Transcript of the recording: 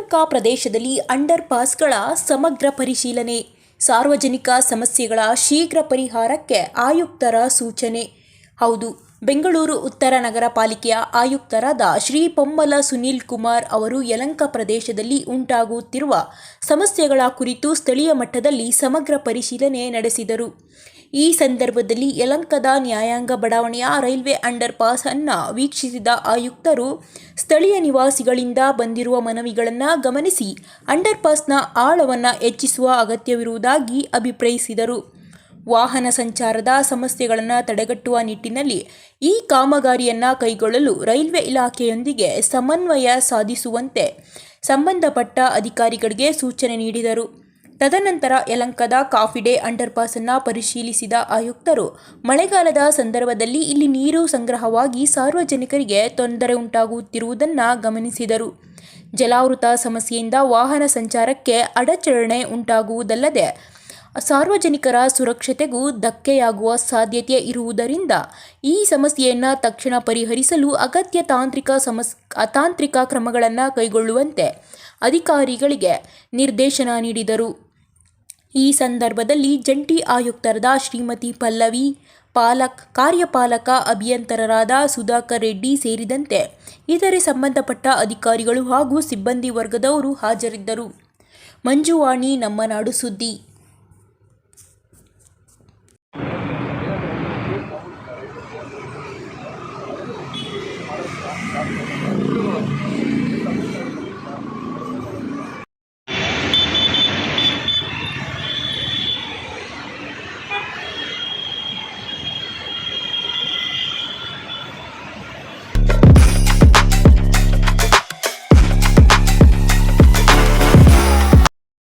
ಯಲಹಂಕ ಪ್ರದೇಶದಲ್ಲಿ ಅಂಡರ್ ಪಾಸ್ಗಳ ಸಮಗ್ರ ಪರಿಶೀಲನೆ, ಸಾರ್ವಜನಿಕ ಸಮಸ್ಯೆಗಳ ಶೀಘ್ರ ಪರಿಹಾರಕ್ಕೆ ಆಯುಕ್ತರ ಸೂಚನೆ. ಹೌದು, ಬೆಂಗಳೂರು ಉತ್ತರ ನಗರ ಪಾಲಿಕೆಯ ಆಯುಕ್ತರಾದ ಶ್ರೀ ಪೊಮ್ಮಲ ಸುನೀಲ್ ಕುಮಾರ್ ಅವರು ಯಲಹಂಕ ಪ್ರದೇಶದಲ್ಲಿ ಉಂಟಾಗುತ್ತಿರುವ ಸಮಸ್ಯೆಗಳ ಕುರಿತು ಸ್ಥಳೀಯ ಮಟ್ಟದಲ್ಲಿ ಸಮಗ್ರ ಪರಿಶೀಲನೆ ನಡೆಸಿದರು. ಈ ಸಂದರ್ಭದಲ್ಲಿ ಯಲಹಂಕದ ನ್ಯಾಯಾಂಗ ಬಡಾವಣೆಯ ರೈಲ್ವೆ ಅಂಡರ್ ಪಾಸ್ ಅನ್ನು ವೀಕ್ಷಿಸಿದ ಆಯುಕ್ತರು ಸ್ಥಳೀಯ ನಿವಾಸಿಗಳಿಂದ ಬಂದಿರುವ ಮನವಿಗಳನ್ನು ಗಮನಿಸಿ ಅಂಡರ್ ಪಾಸ್ನ ಆಳವನ್ನು ಹೆಚ್ಚಿಸುವ ಅಗತ್ಯವಿರುವುದಾಗಿ ಅಭಿಪ್ರಾಯಿಸಿದರು. ವಾಹನ ಸಂಚಾರದ ಸಮಸ್ಯೆಗಳನ್ನು ತಡೆಗಟ್ಟುವ ನಿಟ್ಟಿನಲ್ಲಿ ಈ ಕಾಮಗಾರಿಯನ್ನು ಕೈಗೊಳ್ಳಲು ರೈಲ್ವೆ ಇಲಾಖೆಯೊಂದಿಗೆ ಸಮನ್ವಯ ಸಾಧಿಸುವಂತೆ ಸಂಬಂಧಪಟ್ಟ ಅಧಿಕಾರಿಗಳಿಗೆ ಸೂಚನೆ ನೀಡಿದರು. ತದನಂತರ ಯಲಹಂಕದ ಕಾಫಿ ಡೇ ಅಂಡರ್ ಪಾಸ್ ಅನ್ನು ಪರಿಶೀಲಿಸಿದ ಆಯುಕ್ತರು ಮಳೆಗಾಲದ ಸಂದರ್ಭದಲ್ಲಿ ಇಲ್ಲಿ ನೀರು ಸಂಗ್ರಹವಾಗಿ ಸಾರ್ವಜನಿಕರಿಗೆ ತೊಂದರೆ ಉಂಟಾಗುತ್ತಿರುವುದನ್ನು ಗಮನಿಸಿದರು. ಜಲಾವೃತ ಸಮಸ್ಯೆಯಿಂದ ವಾಹನ ಸಂಚಾರಕ್ಕೆ ಅಡಚಣೆ ಉಂಟಾಗುವುದಲ್ಲದೆ ಸಾರ್ವಜನಿಕರ ಸುರಕ್ಷತೆಗೂ ಧಕ್ಕೆಯಾಗುವ ಸಾಧ್ಯತೆ ಇರುವುದರಿಂದ ಈ ಸಮಸ್ಯೆಯನ್ನು ತಕ್ಷಣ ಪರಿಹರಿಸಲು ಅಗತ್ಯ ತಾಂತ್ರಿಕ ಕ್ರಮಗಳನ್ನು ಕೈಗೊಳ್ಳುವಂತೆ ಅಧಿಕಾರಿಗಳಿಗೆ ನಿರ್ದೇಶನ ನೀಡಿದರು. ಈ ಸಂದರ್ಭದಲ್ಲಿ ಜಂಟಿ ಆಯುಕ್ತರಾದ ಶ್ರೀಮತಿ ಪಲ್ಲವಿ, ಕಾರ್ಯಪಾಲಕ ಅಭಿಯಂತರರಾದ ಸುಧಾಕರ್ ರೆಡ್ಡಿ ಸೇರಿದಂತೆ ಇತರೆ ಸಂಬಂಧಪಟ್ಟ ಅಧಿಕಾರಿಗಳು ಹಾಗೂ ಸಿಬ್ಬಂದಿ ವರ್ಗದವರು ಹಾಜರಿದ್ದರು. ಮಂಜುವಾಣಿ, ನಮ್ಮ ನಾಡು ಸುದ್ದಿ.